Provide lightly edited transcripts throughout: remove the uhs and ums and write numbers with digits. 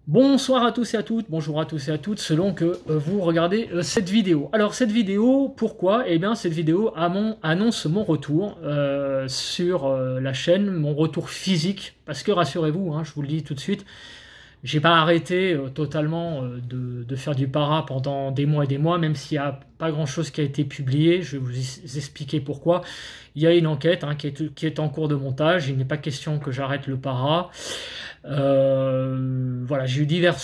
Bonsoir à tous et à toutes, bonjour à tous et à toutes, selon que vous regardez cette vidéo. Alors cette vidéo, pourquoi? Eh bien cette vidéo annonce mon retour sur la chaîne, mon retour physique, parce que rassurez-vous, hein, je vous le dis tout de suite, j'ai pas arrêté totalement de faire du para pendant des mois et des mois, même s'il n'y a pas grand chose qui a été publié. Je vais vous expliquer pourquoi. Il y a une enquête hein, qui est en cours de montage, il n'est pas question que j'arrête le para. Voilà, j'ai eu divers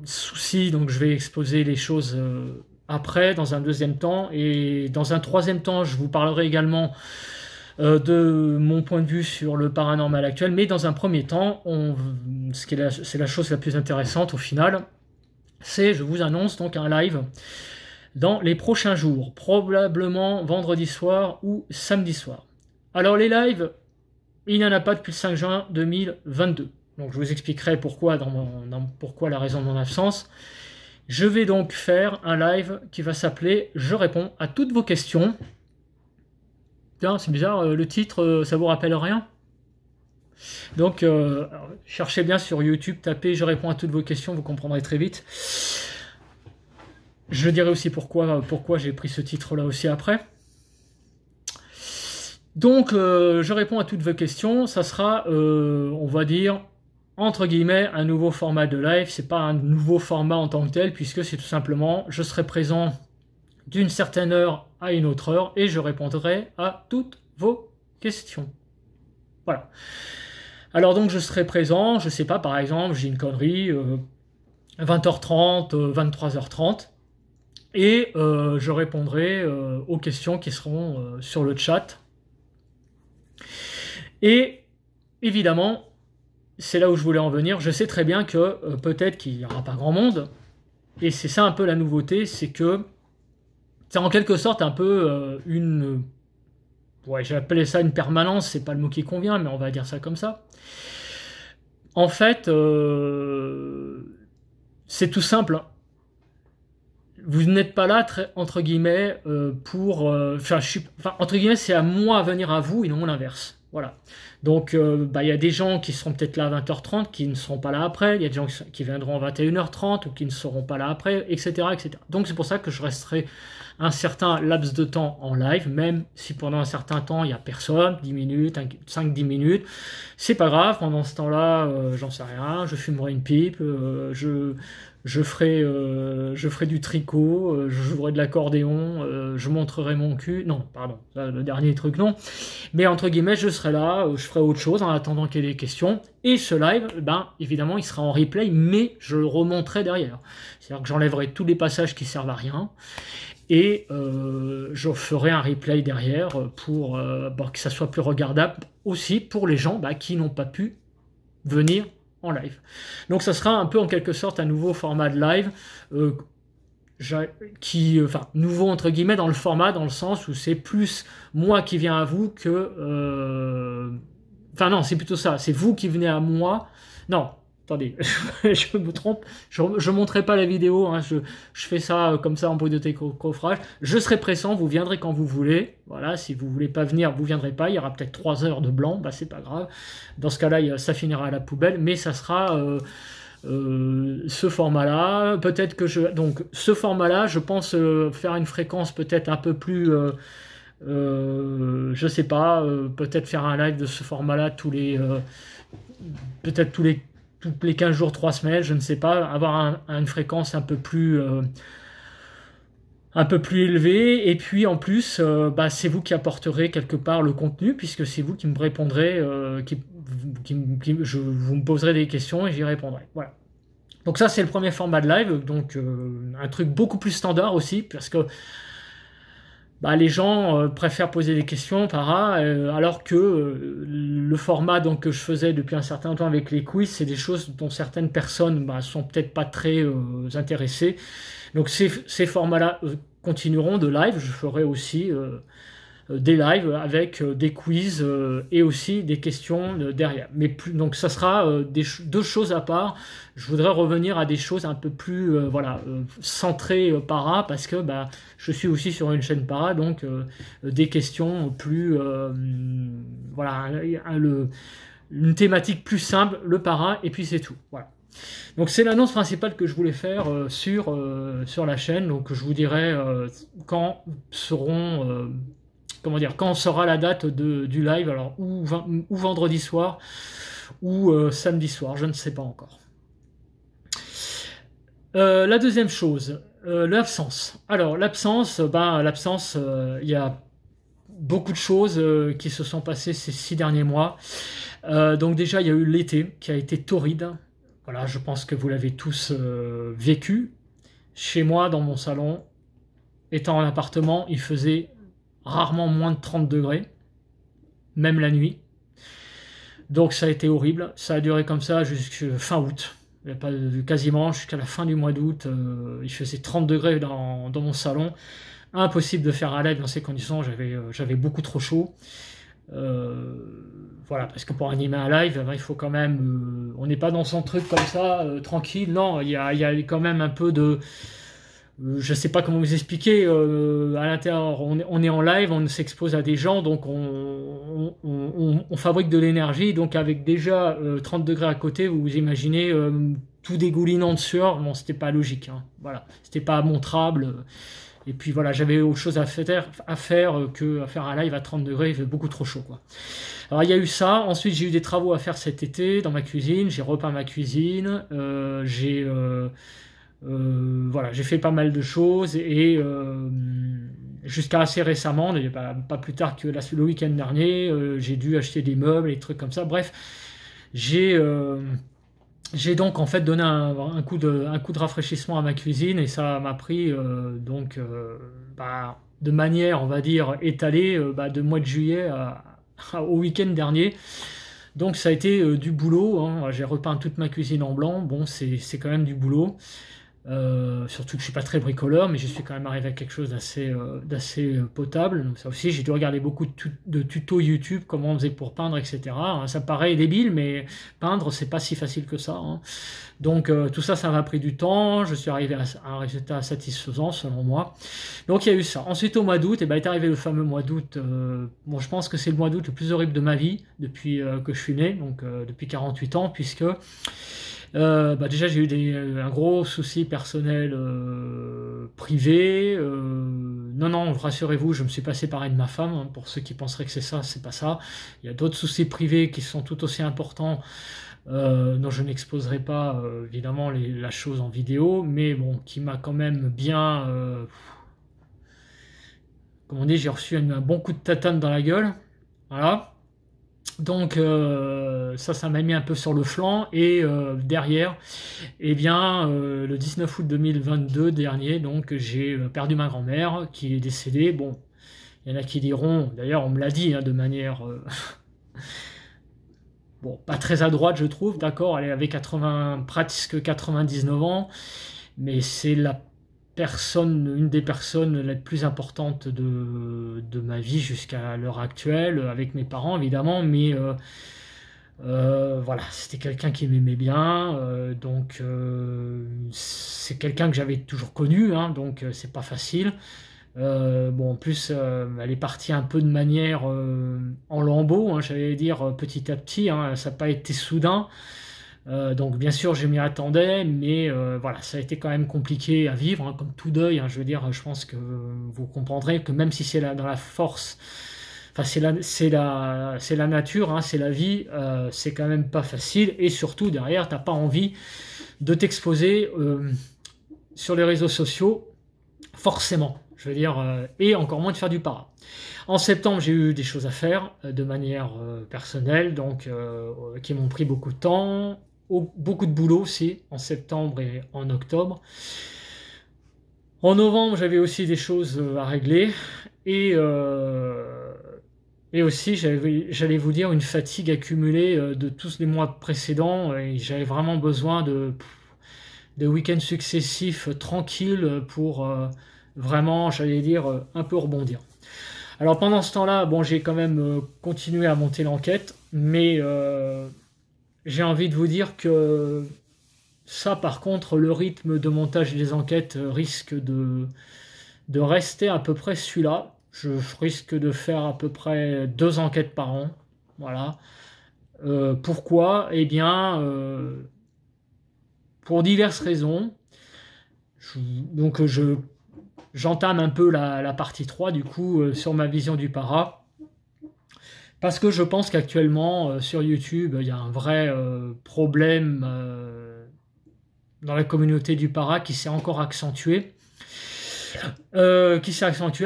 soucis, donc je vais exposer les choses après, dans un deuxième temps. Et dans un troisième temps, je vous parlerai également de mon point de vue sur le paranormal actuel. Mais dans un premier temps, c'est la chose la plus intéressante au final, c'est, je vous annonce donc un live dans les prochains jours, probablement vendredi soir ou samedi soir. Alors les lives, il n'y en a pas depuis le 5 juin 2022. Donc je vous expliquerai pourquoi, pourquoi la raison de mon absence. Je vais donc faire un live qui va s'appeler « Je réponds à toutes vos questions ». Tiens, c'est bizarre, le titre, ça vous rappelle rien? Donc, cherchez bien sur YouTube, tapez « Je réponds à toutes vos questions », vous comprendrez très vite. Je dirai aussi pourquoi j'ai pris ce titre-là aussi après. Donc, je réponds à toutes vos questions. Ça sera, on va dire, entre guillemets, un nouveau format de live. C'est pas un nouveau format en tant que tel, puisque c'est tout simplement, je serai présent d'une certaine heure à une autre heure et je répondrai à toutes vos questions. Voilà. Alors donc, je serai présent, je sais pas, par exemple, j'ai une connerie, 20h30, 23h30. Et je répondrai aux questions qui seront sur le chat. Et évidemment, c'est là où je voulais en venir, je sais très bien que peut-être qu'il n'y aura pas grand monde, et c'est ça un peu la nouveauté, c'est que c'est en quelque sorte un peu ouais, j'ai appelé ça une permanence, c'est pas le mot qui convient, mais on va dire ça comme ça. En fait, c'est tout simple. Vous n'êtes pas là, entre guillemets, entre guillemets, c'est à moi à venir à vous et non l'inverse. Voilà. Donc, il y a des gens qui seront peut-être là à 20h30, qui ne seront pas là après. Il y a des gens qui viendront à 21h30 ou qui ne seront pas là après, etc., etc. Donc, c'est pour ça que je resterai un certain laps de temps en live, même si pendant un certain temps, il n'y a personne, 10 minutes, 5-10 minutes. C'est pas grave, pendant ce temps-là, j'en sais rien, je fumerai une pipe, je ferai du tricot, je jouerai de l'accordéon, je montrerai mon cul. Non, pardon, le dernier truc, non. Mais entre guillemets, je serai là, je ferai autre chose en attendant qu'il y ait des questions. Et ce live, évidemment, il sera en replay, mais je le remonterai derrière. C'est-à-dire que j'enlèverai tous les passages qui servent à rien. Et je ferai un replay derrière pour que ça soit plus regardable aussi pour les gens qui n'ont pas pu venir en live. Donc ça sera un peu en quelque sorte un nouveau format de live nouveau entre guillemets dans le format, dans le sens où c'est plus moi qui viens à vous que non, c'est plutôt ça, c'est vous qui venez à moi. Non, attendez, je me trompe, je montrerai pas la vidéo, hein, je fais ça comme ça en bruit de décoffrage. Je serai pressant, vous viendrez quand vous voulez. Voilà, si vous voulez pas venir, vous viendrez pas, il y aura peut-être 3 heures de blanc, c'est pas grave. Dans ce cas-là, ça finira à la poubelle, mais ça sera ce format-là. Peut-être que donc ce format-là, je pense faire une fréquence peut-être un peu plus je sais pas, peut-être faire un live de ce format-là peut-être tous les 15 jours, 3 semaines, je ne sais pas, avoir une fréquence un peu plus élevée, et puis en plus, c'est vous qui apporterez quelque part le contenu, puisque c'est vous qui me répondrez, vous me poserez des questions et j'y répondrai. Voilà. Donc ça, c'est le premier format de live, donc un truc beaucoup plus standard aussi, parce que les gens préfèrent poser des questions alors que le format que je faisais depuis un certain temps avec les quiz, c'est des choses dont certaines personnes sont peut-être pas très intéressées. Donc ces formats-là continueront de live. Je ferai aussi des lives avec des quiz et aussi des questions derrière. Donc ça sera deux choses à part. Je voudrais revenir à des choses un peu plus centrées para, parce que je suis aussi sur une chaîne para, donc des questions plus une thématique plus simple, le para, et puis c'est tout. Voilà. Donc c'est l'annonce principale que je voulais faire sur la chaîne. Donc je vous dirai quand seront, comment dire, quand sera la date du live, alors ou vendredi soir ou samedi soir, je ne sais pas encore. La deuxième chose, l'absence. Alors l'absence, il y a beaucoup de choses qui se sont passées ces 6 derniers mois. Donc déjà, il y a eu l'été qui a été torride. Voilà, je pense que vous l'avez tous vécu. Chez moi, dans mon salon, étant en appartement, il faisait rarement moins de 30 degrés, même la nuit. Donc ça a été horrible. Ça a duré comme ça jusqu'à fin août. Quasiment jusqu'à la fin du mois d'août, il faisait 30 degrés dans mon salon. Impossible de faire un live dans ces conditions, j'avais beaucoup trop chaud. Voilà, parce que pour animer un live, il faut quand même... on n'est pas dans son truc comme ça, tranquille. Non, il y a quand même un peu de... je sais pas comment vous expliquer, à l'intérieur, on est en live, on s'expose à des gens, donc on fabrique de l'énergie, donc avec déjà 30 degrés à côté, vous vous imaginez tout dégoulinant de sueur, bon, c'était pas logique, hein, voilà, c'était pas montrable, et puis voilà, j'avais autre chose à faire que à faire un live à 30 degrés, il fait beaucoup trop chaud, quoi. Alors il y a eu ça, ensuite j'ai eu des travaux à faire cet été dans ma cuisine, j'ai repeint ma cuisine, voilà, j'ai fait pas mal de choses et jusqu'à assez récemment, pas plus tard que le week-end dernier, j'ai dû acheter des meubles et des trucs comme ça. Bref, j'ai donc en fait donné un coup de rafraîchissement à ma cuisine et ça m'a pris de manière, on va dire, étalée de mois de juillet au week-end dernier. Donc ça a été du boulot, hein. J'ai repeint toute ma cuisine en blanc, bon c'est quand même du boulot. Surtout que je suis pas très bricoleur, mais je suis quand même arrivé à quelque chose d'assez potable. Donc ça aussi, j'ai dû regarder beaucoup de tutos YouTube, comment on faisait pour peindre, etc. Ça paraît débile, mais peindre, c'est pas si facile que ça, hein. Donc tout ça, ça m'a pris du temps. Je suis arrivé à un résultat satisfaisant, selon moi. Donc il y a eu ça. Ensuite, au mois d'août, est arrivé le fameux mois d'août. Bon, je pense que c'est le mois d'août le plus horrible de ma vie depuis que je suis né, donc depuis 48 ans, puisque déjà j'ai eu un gros souci personnel privé. Non, rassurez-vous, je me suis pas séparé de ma femme, hein, pour ceux qui penseraient que c'est ça, c'est pas ça. Il y a d'autres soucis privés qui sont tout aussi importants, dont je n'exposerai pas évidemment la chose en vidéo, mais bon, qui m'a quand même bien... comme on dit, j'ai reçu un bon coup de tatane dans la gueule. Voilà. Donc ça m'a mis un peu sur le flanc et derrière, le 19 août 2022 dernier, donc j'ai perdu ma grand-mère qui est décédée. Bon, il y en a qui diront, d'ailleurs on me l'a dit, hein, de manière bon, pas très à droite je trouve, d'accord, elle avait presque 99 ans, mais c'est une des personnes les plus importantes de ma vie jusqu'à l'heure actuelle, avec mes parents évidemment, mais voilà, c'était quelqu'un qui m'aimait bien, donc c'est quelqu'un que j'avais toujours connu, hein, donc c'est pas facile. Bon, en plus, elle est partie un peu de manière en lambeaux, hein, j'allais dire petit à petit, hein, ça n'a pas été soudain. Donc bien sûr je m'y attendais, mais voilà, ça a été quand même compliqué à vivre, hein, comme tout deuil, hein, je veux dire, je pense que vous comprendrez que même si c'est dans la force, enfin c'est la nature, hein, c'est la vie, c'est quand même pas facile, et surtout derrière t'as pas envie de t'exposer sur les réseaux sociaux, forcément, je veux dire, et encore moins de faire du para. En septembre, j'ai eu des choses à faire de manière personnelle, donc qui m'ont pris beaucoup de temps, beaucoup de boulot aussi, en septembre et en octobre. En novembre, j'avais aussi des choses à régler, et aussi, j'allais vous dire, une fatigue accumulée de tous les mois précédents, et j'avais vraiment besoin de week-ends successifs tranquilles pour vraiment, j'allais dire, un peu rebondir. Alors pendant ce temps-là, bon, j'ai quand même continué à monter l'enquête, mais j'ai envie de vous dire que ça, par contre, le rythme de montage des enquêtes risque de rester à peu près celui-là. Je risque de faire à peu près 2 enquêtes par an. Voilà. Pourquoi? Eh bien, pour diverses raisons. Donc j'entame un peu la partie 3 du coup sur ma vision du para. Parce que je pense qu'actuellement sur YouTube, il y a un vrai problème dans la communauté du para qui s'est encore accentué. À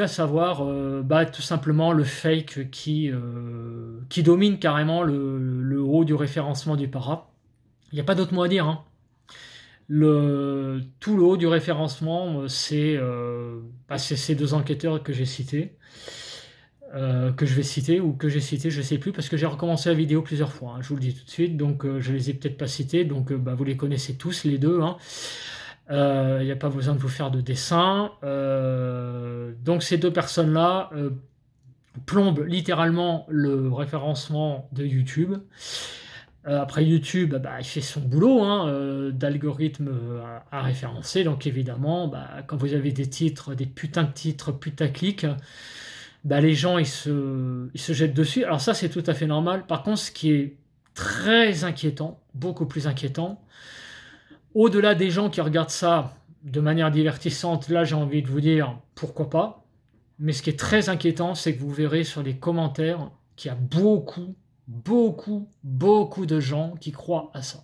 savoir tout simplement le fake qui domine carrément le haut du référencement du para. Il n'y a pas d'autre mot à dire, hein. Tout le haut du référencement, c'est ces deux enquêteurs que j'ai cités, que je vais citer ou que j'ai cité, je sais plus, parce que j'ai recommencé la vidéo plusieurs fois, hein, je vous le dis tout de suite, donc je les ai peut-être pas cités, donc vous les connaissez tous les deux, hein. Il n'y a pas besoin de vous faire de dessin. Donc ces deux personnes-là plombent littéralement le référencement de YouTube. Après YouTube, il fait son boulot hein, d'algorithme à référencer. Donc évidemment, quand vous avez des titres, des putains de titres putaclic, les gens ils se jettent dessus. Alors ça c'est tout à fait normal. Par contre, ce qui est très inquiétant, beaucoup plus inquiétant, au-delà des gens qui regardent ça de manière divertissante, là j'ai envie de vous dire pourquoi pas. Mais ce qui est très inquiétant, c'est que vous verrez sur les commentaires qu'il y a beaucoup de gens qui croient à ça.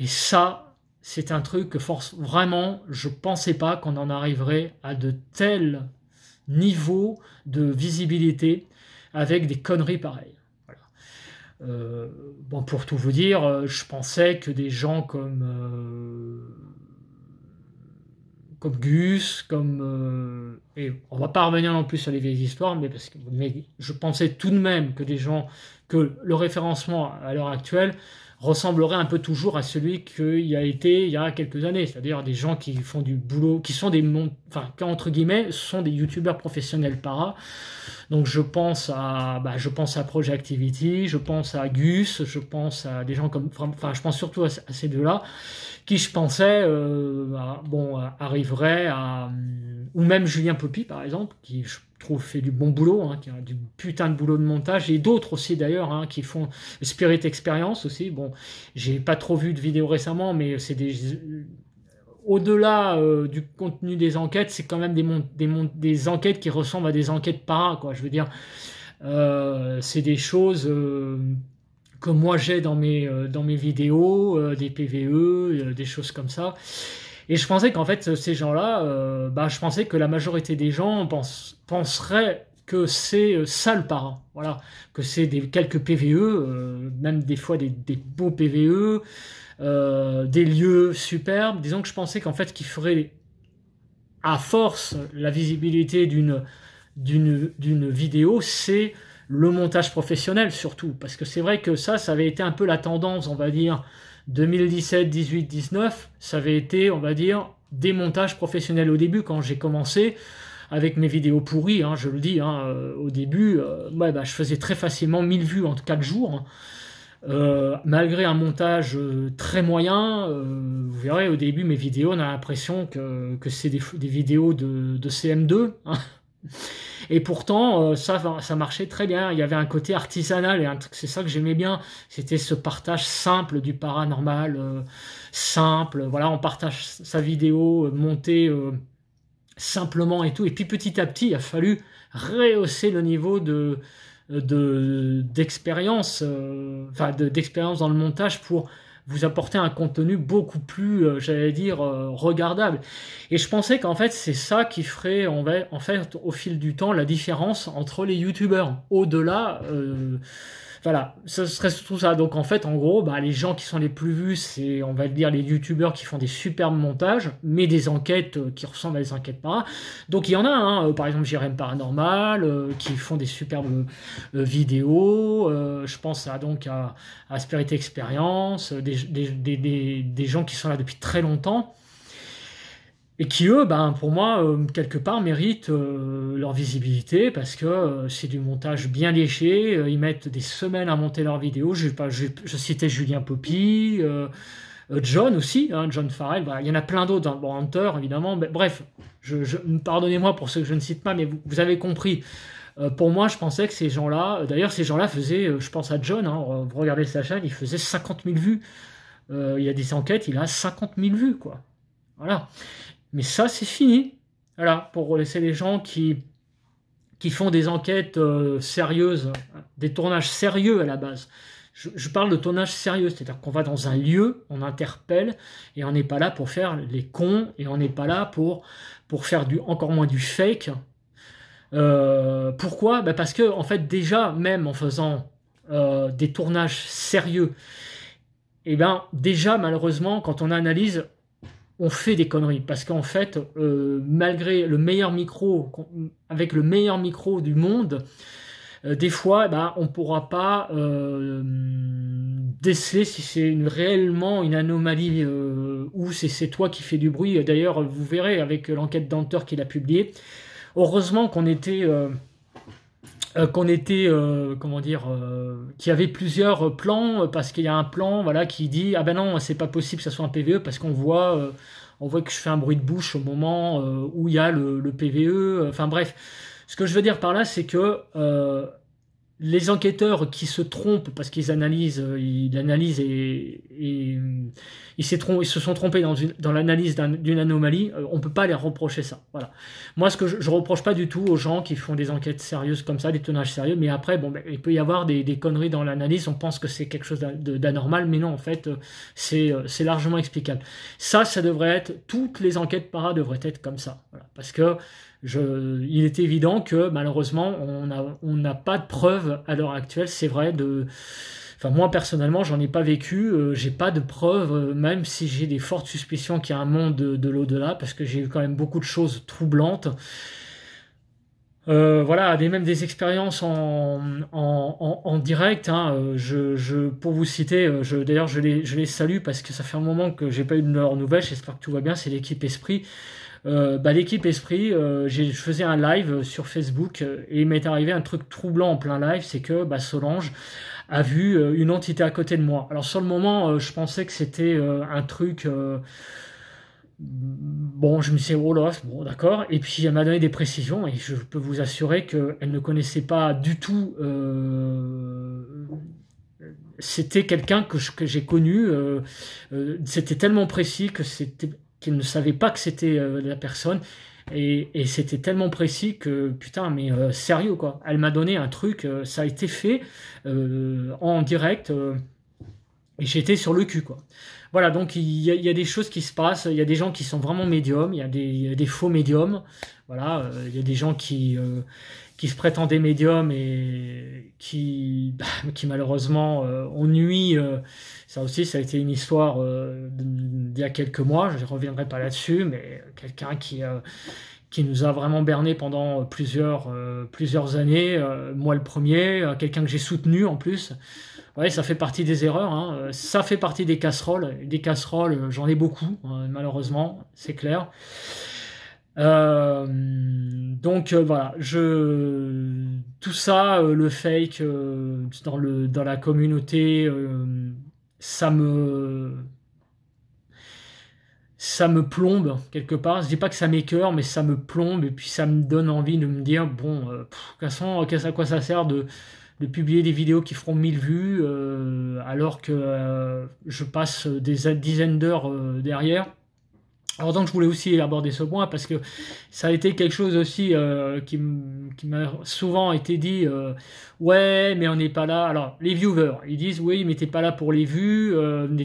Et ça, c'est un truc que vraiment, je pensais pas qu'on en arriverait à de tels niveaux de visibilité avec des conneries pareilles. Pour tout vous dire, je pensais que des gens comme Gus, et on va pas revenir non plus sur les vieilles histoires, mais je pensais tout de même que le référencement à l'heure actuelle ressemblerait un peu toujours à celui qu'il y a été il y a quelques années, c'est-à-dire des gens qui font du boulot, qui entre guillemets, sont des youtubeurs professionnels para. Donc je pense à Project Activity, je pense à Gus, je pense à des gens je pense surtout à ces deux-là, qui je pensais arriveraient à, ou même Julien Poppy par exemple, qui je trouve fait du bon boulot, hein, qui a du putain de boulot de montage, et d'autres aussi d'ailleurs, hein, qui font Spirit Experience aussi. Bon, j'ai pas trop vu de vidéos récemment, mais c'est au-delà du contenu des enquêtes, c'est quand même des enquêtes qui ressemblent à des enquêtes para, quoi. Je veux dire, c'est des choses que moi j'ai dans mes vidéos, des PVE, des choses comme ça. Et je pensais qu'en fait, ces gens-là, je pensais que la majorité des gens penseraient que c'est ça le para. Voilà, que c'est quelques PVE, même des fois des beaux PVE, des lieux superbes. Disons que je pensais qu'en fait, qu'il ferait à force la visibilité d'une vidéo, c'est le montage professionnel surtout. Parce que c'est vrai que ça avait été un peu la tendance, on va dire, 2017, 18, 19, ça avait été, on va dire, des montages professionnels au début, quand j'ai commencé avec mes vidéos pourries, hein, je le dis, hein, au début, je faisais très facilement 1000 vues en 4 jours, hein. Malgré un montage très moyen, vous verrez, au début, mes vidéos, on a l'impression que c'est des vidéos de CM2, hein. Et pourtant, ça marchait très bien. Il y avait un côté artisanal, et c'est ça que j'aimais bien. C'était ce partage simple du paranormal, simple. Voilà, on partage sa vidéo montée simplement et tout. Et puis petit à petit, il a fallu rehausser le niveau d'expérience, d'expérience dans le montage pour vous apporter un contenu beaucoup plus, j'allais dire, regardable. Et je pensais qu'en fait, c'est ça qui ferait, en fait, au fil du temps, la différence entre les youtubeurs. Au-delà, voilà, ce serait surtout ça. Donc en fait, en gros, les gens qui sont les plus vus, c'est, on va dire, les youtubeurs qui font des superbes montages, mais des enquêtes qui ressemblent à des enquêtes para. Donc il y en a, hein, par exemple, Jérém Paranormal, qui font des superbes vidéos. Je pense à Spirit Experience, des gens qui sont là depuis très longtemps, et qui, eux, pour moi, quelque part, méritent leur visibilité, parce que c'est du montage bien léché, ils mettent des semaines à monter leurs vidéos. Je citais Julien Poppy, John aussi, hein, John Farrell, il y en a plein d'autres, hein, Hunter, évidemment, bref, pardonnez-moi pour ceux que je ne cite pas, mais vous avez compris. Pour moi, je pensais que ces gens-là, d'ailleurs, ces gens-là faisaient, je pense à John, hein, vous regardez sa chaîne, il faisait 50 000 vues il y a des enquêtes, il a 50 000 vues, quoi. Voilà. Mais ça, c'est fini. Voilà, pour laisser les gens qui font des enquêtes sérieuses, des tournages sérieux à la base. Je parle de tournage sérieux, c'est-à-dire qu'on va dans un lieu, on interpelle, et on n'est pas là pour faire les cons, et on n'est pas là pour faire encore moins du fake. Pourquoi? Parce que, en fait, déjà, même en faisant des tournages sérieux, et déjà, malheureusement, quand on analyse, on fait des conneries. Parce qu'en fait, malgré le meilleur micro, avec le meilleur micro du monde, des fois, on ne pourra pas déceler si c'est réellement une anomalie ou si c'est toi qui fais du bruit. D'ailleurs, vous verrez avec l'enquête d'Hunter qu'il a publiée. Heureusement qu'on était, comment dire, qu'il y avait plusieurs plans, parce qu'il y a un plan, voilà, qui dit ah ben non, c'est pas possible que ça soit un PVE parce qu'on voit que je fais un bruit de bouche au moment où il y a le PVE. Enfin bref, ce que je veux dire par là, c'est que les enquêteurs qui se trompent parce qu'ils analysent, et ils se sont trompés dans l'analyse d'une anomalie, on peut pas les reprocher ça. Voilà. Moi, ce que je reproche pas du tout aux gens qui font des enquêtes sérieuses comme ça, des tournages sérieux, mais après, il peut y avoir des conneries dans l'analyse, on pense que c'est quelque chose d'anormal, mais non, en fait, c'est largement explicable. Ça devrait être, toutes les enquêtes para devraient être comme ça. Voilà. Parce que il est évident que malheureusement on n'a pas de preuves à l'heure actuelle, c'est vrai, enfin moi personnellement j'en ai pas vécu, j'ai pas de preuves, même si j'ai des fortes suspicions qu'il y a un monde de l'au-delà, parce que j'ai eu quand même beaucoup de choses troublantes. Voilà, même des expériences en direct, hein, pour vous citer, d'ailleurs je les salue parce que ça fait un moment que j'ai pas eu de leurs nouvelles, j'espère que tout va bien, c'est l'équipe Esprit. L'équipe Esprit, je faisais un live sur Facebook et il m'est arrivé un truc troublant en plein live, c'est que Solange a vu une entité à côté de moi. Alors sur le moment, je pensais que c'était un truc... bon, je me suis dit, oh là, bon, d'accord. Et puis elle m'a donné des précisions et je peux vous assurer qu'elle ne connaissait pas du tout... c'était quelqu'un que j'ai connu. C'était tellement précis qu'elle ne savait pas que c'était la personne. Et c'était tellement précis que, putain, mais sérieux, quoi. Elle m'a donné un truc, ça a été fait en direct, et j'étais sur le cul, quoi. Voilà, donc il y a des choses qui se passent, il y a des gens qui sont vraiment médiums, il y a des faux médiums, voilà, il y a des gens qui se prétendaient médiums et qui malheureusement ont nui. Ça aussi, ça a été une histoire d'il y a quelques mois, je ne reviendrai pas là-dessus, mais quelqu'un qui nous a vraiment berné pendant plusieurs années, moi le premier, quelqu'un que j'ai soutenu en plus. Ouais, ça fait partie des erreurs, hein. Ça fait partie des casseroles. Des casseroles, j'en ai beaucoup, malheureusement, c'est clair. Donc voilà, tout ça, le fake dans la communauté, ça me plombe quelque part. Je dis pas que ça m'écœure, mais ça me plombe et puis ça me donne envie de me dire bon, de toute façon, à quoi ça sert de publier des vidéos qui feront 1000 vues alors que je passe des dizaines d'heures derrière. Alors donc je voulais aussi aborder ce point parce que ça a été quelque chose aussi qui m'a souvent été dit, ouais mais on n'est pas là. Alors les viewers ils disent oui mais t'es pas là pour les vues,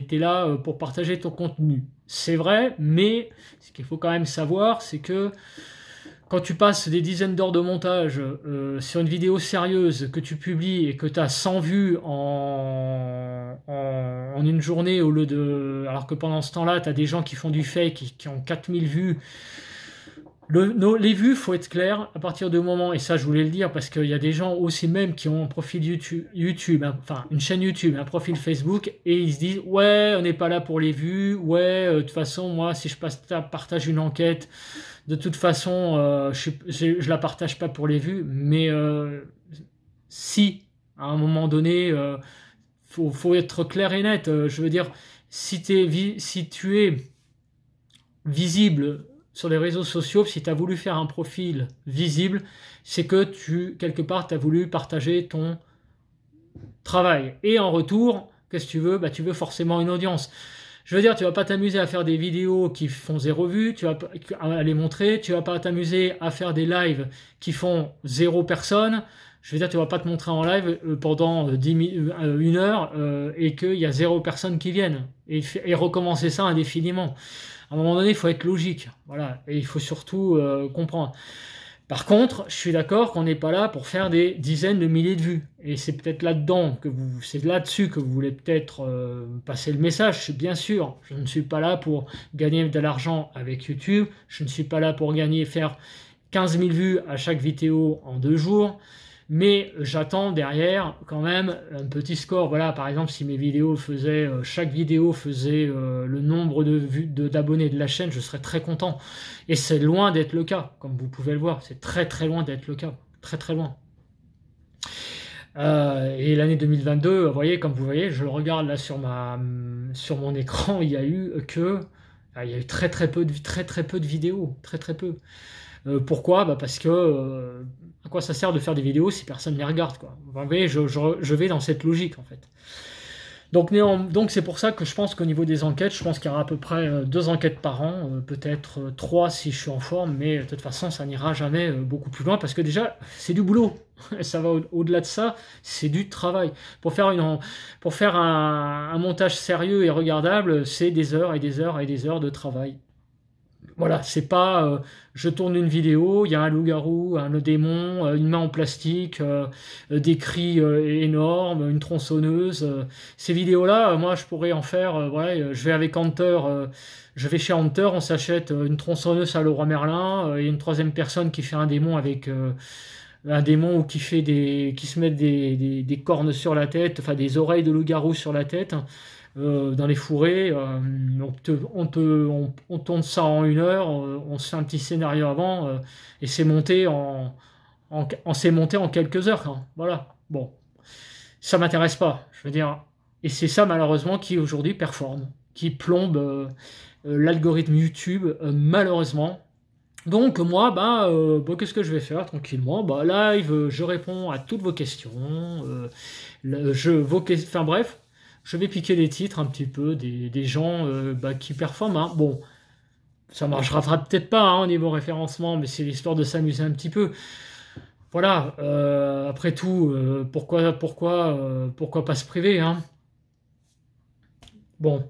t'es là pour partager ton contenu. C'est vrai, mais ce qu'il faut quand même savoir c'est que quand tu passes des dizaines d'heures de montage sur une vidéo sérieuse que tu publies et que tu as 100 vues en une journée au lieu de... Alors que pendant ce temps-là, tu as des gens qui font du fake qui ont 4000 vues. Les vues, faut être clair, à partir du moment, et ça je voulais le dire parce qu'il y a des gens aussi même qui ont un profil YouTube, enfin une chaîne YouTube, un profil Facebook, et ils se disent ouais, on n'est pas là pour les vues, ouais, de toute façon, moi si je partage une enquête, de toute façon, je la partage pas pour les vues, mais si, à un moment donné, faut être clair et net. Je veux dire, si tu es visible sur les réseaux sociaux, si tu as voulu faire un profil visible, c'est que quelque part, tu as voulu partager ton travail. Et en retour, qu'est-ce que tu veux? Tu veux forcément une audience. Je veux dire, tu vas pas t'amuser à faire des vidéos qui font 0 vues, tu vas pas à les montrer, tu vas pas t'amuser à faire des lives qui font 0 personnes. Je veux dire, tu vas pas te montrer en live pendant 1 heure et qu'il y a 0 personnes qui viennent et recommencer ça indéfiniment. À un moment donné, il faut être logique, voilà, et il faut surtout comprendre. Par contre, je suis d'accord qu'on n'est pas là pour faire des dizaines de milliers de vues. Et c'est peut-être là-dedans c'est là-dessus que vous voulez peut-être passer le message. Bien sûr, je ne suis pas là pour gagner de l'argent avec YouTube. Je ne suis pas là pour faire 15 000 vues à chaque vidéo en 2 jours. Mais j'attends derrière quand même un petit score. Voilà, par exemple, si chaque vidéo faisait le nombre de vues d'abonnés de la chaîne, je serais très content. Et c'est loin d'être le cas, comme vous pouvez le voir. C'est très très loin d'être le cas. Très très loin. Et l'année 2022, comme vous voyez, je le regarde là sur mon écran, il y a eu très très peu de vidéos. Très très peu. Pourquoi? Parce que à quoi ça sert de faire des vidéos si personne ne les regarde, quoi. Vous voyez, je vais dans cette logique en fait. Donc c'est pour ça que je pense qu'au niveau des enquêtes, je pense qu'il y aura à peu près 2 enquêtes par an, peut-être 3 si je suis en forme, mais de toute façon ça n'ira jamais beaucoup plus loin parce que déjà c'est du boulot. Ça va au-delà de ça, c'est du travail. Pour faire un montage sérieux et regardable, c'est des heures et des heures et des heures de travail. Voilà, c'est pas je tourne une vidéo, il y a un loup-garou, un démon, une main en plastique, des cris énormes, une tronçonneuse. Ces vidéos-là, moi je pourrais en faire, je vais avec Hunter, je vais chez Hunter, on s'achète une tronçonneuse à Leroy Merlin, il y a une troisième personne qui fait un démon avec un démon ou qui se met des cornes sur la tête, enfin des oreilles de loup-garou sur la tête. Dans les fourrés, on tourne ça en 1 heure, on se fait un petit scénario avant et c'est monté c'est monté en quelques heures, hein. Voilà, bon, ça m'intéresse pas, je veux dire, et c'est ça malheureusement qui aujourd'hui performe, qui plombe l'algorithme YouTube malheureusement. Donc moi, qu'est-ce que je vais faire tranquillement? Live, je réponds à toutes vos questions, enfin bref. Je vais piquer les titres un petit peu des gens qui performent, hein. Bon, ça marchera peut-être pas hein, au niveau référencement, mais c'est l'histoire de s'amuser un petit peu. Voilà, après tout, pourquoi pas se priver, hein. Bon,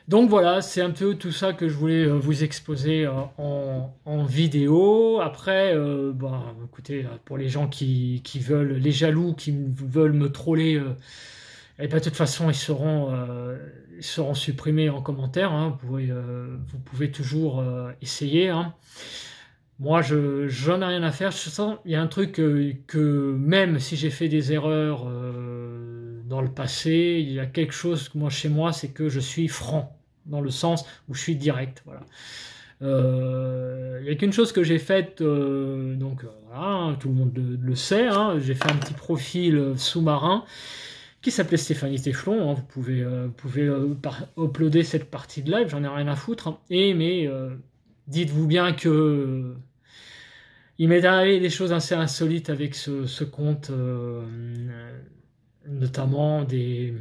donc voilà, c'est un peu tout ça que je voulais vous exposer en vidéo. Après, écoutez, pour les gens qui veulent, les jaloux qui veulent me troller, et de toute façon, ils seront supprimés en commentaire, hein. Vous pouvez toujours essayer, hein. Moi, j'en ai rien à faire. Je sens, il y a un truc que même si j'ai fait des erreurs dans le passé, il y a quelque chose, moi, chez moi, c'est que je suis franc, dans le sens où je suis direct. Voilà. Il n'y a qu'une chose que j'ai faite, voilà, tout le monde le sait, hein, j'ai fait un petit profil sous-marin qui s'appelait Stéphanie Téflon, hein. Vous pouvez uploader cette partie de live, j'en ai rien à foutre, hein. Mais dites-vous bien que il m'est arrivé des choses assez insolites avec ce compte, notamment des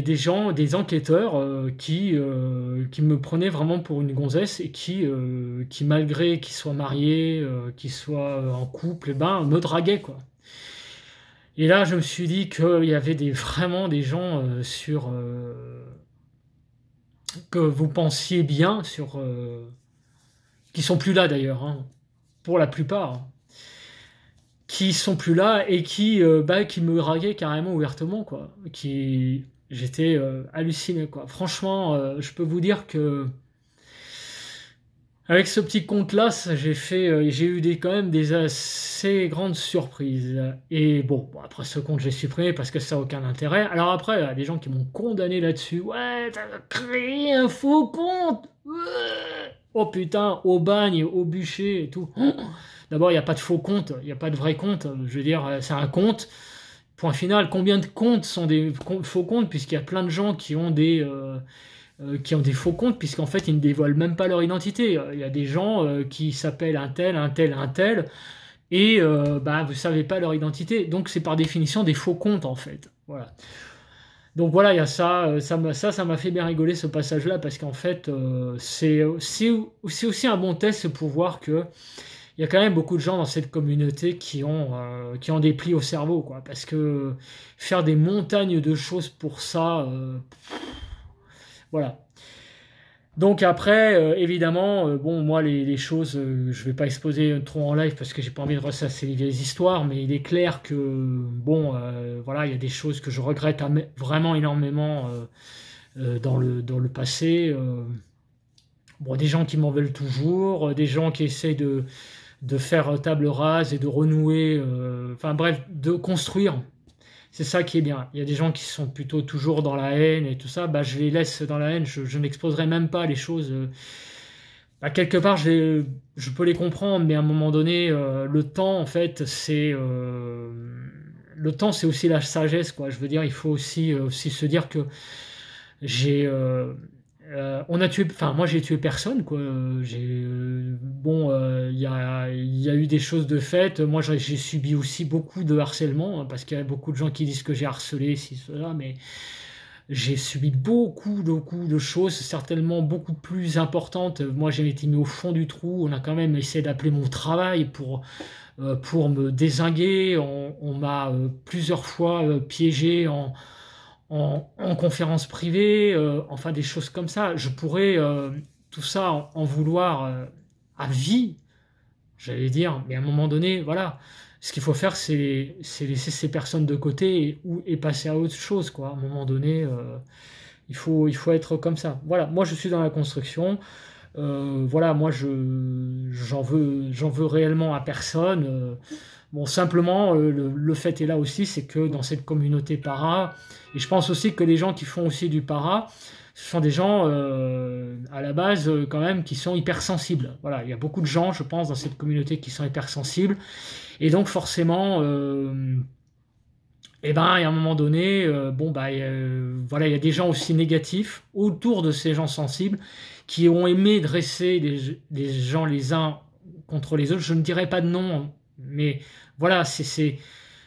gens, des enquêteurs qui me prenaient vraiment pour une gonzesse et qui malgré qu'ils soient mariés, qu'ils soient en couple, me draguaient, quoi. Et là, je me suis dit qu'il y avait vraiment des gens que vous pensiez bien qui sont plus là d'ailleurs, hein, pour la plupart, hein, qui sont plus là et qui me draguaient carrément ouvertement, quoi. J'étais halluciné, quoi. Franchement, je peux vous dire que avec ce petit compte-là, j'ai eu quand même des assez grandes surprises. Et bon, après ce compte, j'ai supprimé parce que ça n'a aucun intérêt. Alors après, il y a des gens qui m'ont condamné là-dessus. Ouais, t'as créé un faux compte. Oh putain, au bagne, au bûcher et tout. D'abord, il n'y a pas de faux compte, il n'y a pas de vrai compte. Je veux dire, c'est un compte. Point final, combien de comptes sont des faux comptes, puisqu'il y a plein de gens qui ont des faux comptes, puisqu'en fait ils ne dévoilent même pas leur identité. Il y a des gens qui s'appellent un tel, et vous savez pas leur identité, donc c'est par définition des faux comptes en fait. Voilà. Donc voilà, il y a ça, ça m'a fait bien rigoler ce passage-là, parce qu'en fait, c'est aussi un bon test pour voir que il y a quand même beaucoup de gens dans cette communauté qui ont des plis au cerveau, quoi. Parce que faire des montagnes de choses pour ça, voilà. Donc après, évidemment, bon, moi les choses, je vais pas exposer trop en live parce que j'ai pas envie de ressasser les vieilles histoires, mais il est clair que, bon, voilà, il y a des choses que je regrette vraiment énormément dans le passé. Bon, des gens qui m'en veulent toujours, des gens qui essayent de faire table rase et de renouer, enfin bref, de construire. C'est ça qui est bien. Il y a des gens qui sont plutôt toujours dans la haine et tout ça, bah, je les laisse dans la haine, je n'exposerai même pas les choses. Bah, quelque part, je peux les comprendre, mais à un moment donné, le temps, en fait, le temps, c'est aussi la sagesse, quoi. Je veux dire, il faut aussi se dire que j'ai on a tué, enfin moi j'ai tué personne, quoi. Bon, il y a eu des choses de fait. Moi j'ai subi aussi beaucoup de harcèlement, hein, parce qu'il y a beaucoup de gens qui disent que j'ai harcelé ci cela, mais j'ai subi beaucoup de choses, certainement beaucoup plus importantes. Moi j'ai été mis au fond du trou. On a quand même essayé d'appeler mon travail pour me dézinguer. On m'a plusieurs fois piégé en conférence privée, enfin des choses comme ça. Je pourrais tout ça en vouloir à vie, j'allais dire, mais à un moment donné, voilà, ce qu'il faut faire, c'est laisser ces personnes de côté et passer à autre chose, quoi. À un moment donné, il faut être comme ça. Voilà, moi je suis dans la construction. Voilà, moi j'en veux réellement à personne. Bon, simplement, le fait est là aussi, c'est que dans cette communauté para, et je pense aussi que les gens qui font aussi du para, ce sont des gens à la base quand même qui sont hypersensibles. Voilà, il y a beaucoup de gens, je pense, dans cette communauté qui sont hypersensibles, et donc forcément, et ben, il y a un moment donné, bon bah, voilà, il y a des gens aussi négatifs autour de ces gens sensibles qui ont aimé dresser des gens les uns contre les autres. Je ne dirais pas de nom, mais voilà, c'est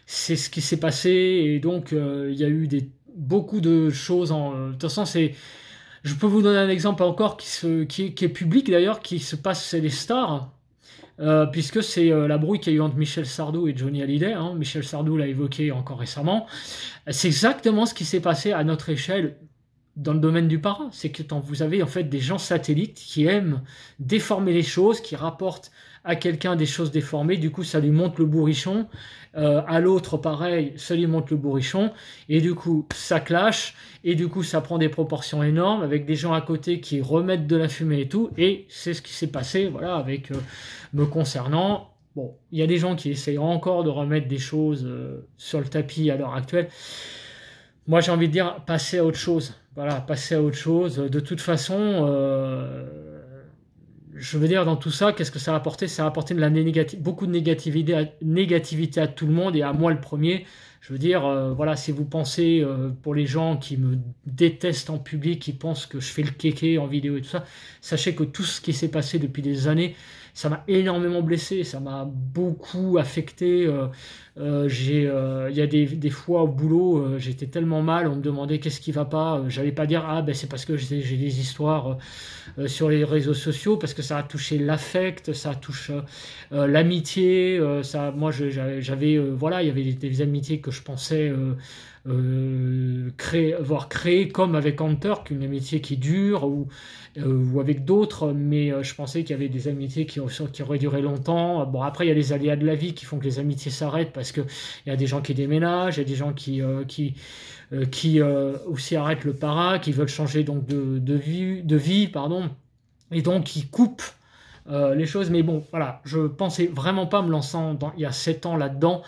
ce qui s'est passé, et donc il y a eu beaucoup de choses de toute façon, je peux vous donner un exemple encore qui est public d'ailleurs, qui se passe chez les stars. Puisque c'est la brouille qu'il y a eu entre Michel Sardou et Johnny Hallyday, hein. Michel Sardou l'a évoqué encore récemment. C'est exactement ce qui s'est passé à notre échelle dans le domaine du para. C'est que vous avez en fait des gens satellites qui aiment déformer les choses, qui rapportent à quelqu'un des choses déformées, du coup ça lui monte le bourrichon, à l'autre pareil, ça lui monte le bourrichon, et du coup ça clash, et du coup ça prend des proportions énormes, avec des gens à côté qui remettent de la fumée et tout, et c'est ce qui s'est passé, voilà, avec me concernant. Bon, il y a des gens qui essayent encore de remettre des choses sur le tapis à l'heure actuelle. Moi j'ai envie de dire, passez à autre chose, voilà, passez à autre chose. De toute façon, je veux dire, dans tout ça, qu'est-ce que ça a apporté? Ça a apporté beaucoup de négativité à tout le monde, et à moi le premier. Je veux dire, voilà, si vous pensez, pour les gens qui me détestent en public, qui pensent que je fais le kéké en vidéo et tout ça, sachez que tout ce qui s'est passé depuis des années, ça m'a énormément blessé, ça m'a beaucoup affecté. Il y a des fois au boulot, j'étais tellement mal, on me demandait qu'est-ce qui va pas. J'allais pas dire ah ben c'est parce que j'ai des histoires sur les réseaux sociaux, parce que ça a touché l'affect, ça touche l'amitié. Moi j'avais voilà, il y avait des amitiés que je pensais avoir créé, comme avec Hunter, qu'une amitié qui dure, ou avec d'autres, mais je pensais qu'il y avait des amitiés qui auraient duré longtemps. Bon, après il y a les aléas de la vie qui font que les amitiés s'arrêtent, parce que il y a des gens qui déménagent, il y a des gens qui aussi arrêtent le para, qui veulent changer donc de vie, pardon, et donc qui coupent les choses. Mais bon, voilà, je pensais vraiment pas me lançant il y a 7 ans là-dedans,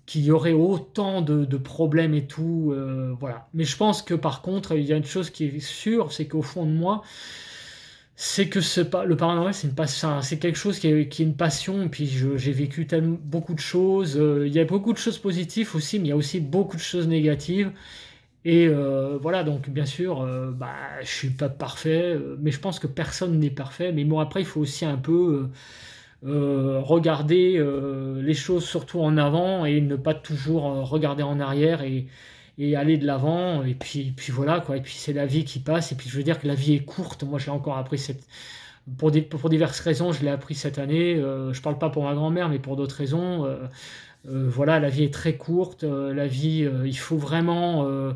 qu'il y aurait autant de problèmes et tout, voilà. Mais je pense que par contre, il y a une chose qui est sûre, c'est qu'au fond de moi, c'est que le paranormal, c'est quelque chose qui est une passion. Et puis j'ai vécu beaucoup de choses. Il y a beaucoup de choses positives aussi, mais il y a aussi beaucoup de choses négatives. Et voilà, donc bien sûr, bah, je suis pas parfait, mais je pense que personne n'est parfait. Mais bon, après, il faut aussi un peu regarder les choses surtout en avant, et ne pas toujours regarder en arrière, et et aller de l'avant, et puis voilà, quoi. Et puis c'est la vie qui passe, et puis je veux dire que la vie est courte. Moi, je l'ai encore appris pour diverses raisons, je l'ai appris cette année. Je parle pas pour ma grand-mère, mais pour d'autres raisons. Voilà, la vie est très courte. La vie, il faut vraiment,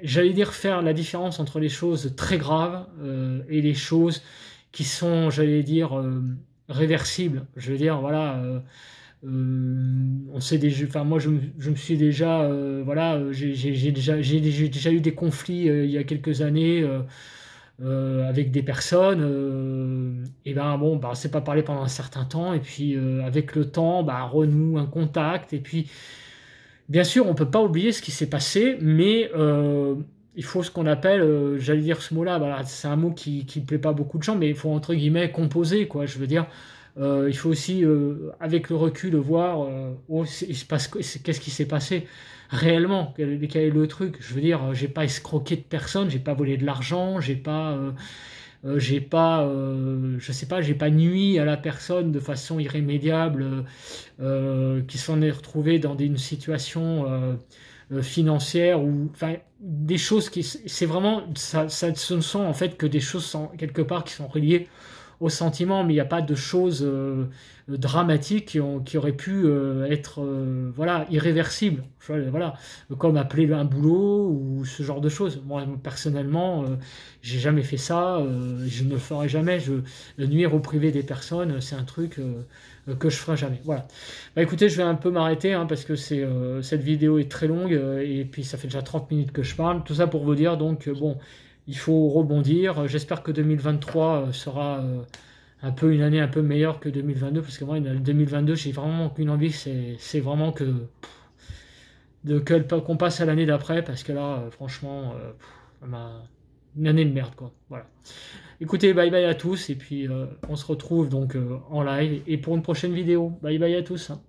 j'allais dire, faire la différence entre les choses très graves et les choses qui sont, j'allais dire, réversibles. Je veux dire, voilà. On sait déjà, enfin moi je me suis déjà, voilà, j'ai déjà eu des conflits il y a quelques années avec des personnes, et ben bon, bah, c'est pas parlé pendant un certain temps, et puis avec le temps, bah, renoue un contact, et puis bien sûr on peut pas oublier ce qui s'est passé, mais il faut ce qu'on appelle, j'allais dire ce mot-là, bah, c'est un mot qui plaît pas à beaucoup de gens, mais il faut entre guillemets composer, quoi. Je veux dire, il faut aussi, avec le recul, voir oh, il se passe, qu'est-ce qui s'est passé réellement, quel est le truc. Je veux dire, j'ai pas escroqué de personne, j'ai pas volé de l'argent, j'ai pas, je sais pas, j'ai pas nui à la personne de façon irrémédiable, qui s'en est retrouvée dans une situation financière, ou enfin des choses qui, c'est vraiment ça, ce ne sont en fait que des choses quelque part qui sont reliées au sentiment, mais il n'y a pas de choses dramatiques qui auraient pu être voilà, irréversibles. Voilà, comme appeler un boulot ou ce genre de choses. Moi, personnellement, j'ai jamais fait ça, je ne le ferai jamais. Nuire au privé des personnes, c'est un truc que je ferai jamais. Voilà. Bah écoutez, je vais un peu m'arrêter hein, parce que cette vidéo est très longue et puis ça fait déjà 30 minutes que je parle. Tout ça pour vous dire, donc bon, il faut rebondir. J'espère que 2023 sera un peu une année un peu meilleure que 2022, parce que moi, 2022, j'ai vraiment qu'une envie, c'est vraiment qu'on passe à l'année d'après, parce que là, franchement, une année de merde, quoi. Voilà. Écoutez, bye bye à tous, et puis on se retrouve donc en live, et pour une prochaine vidéo. Bye bye à tous. Hein.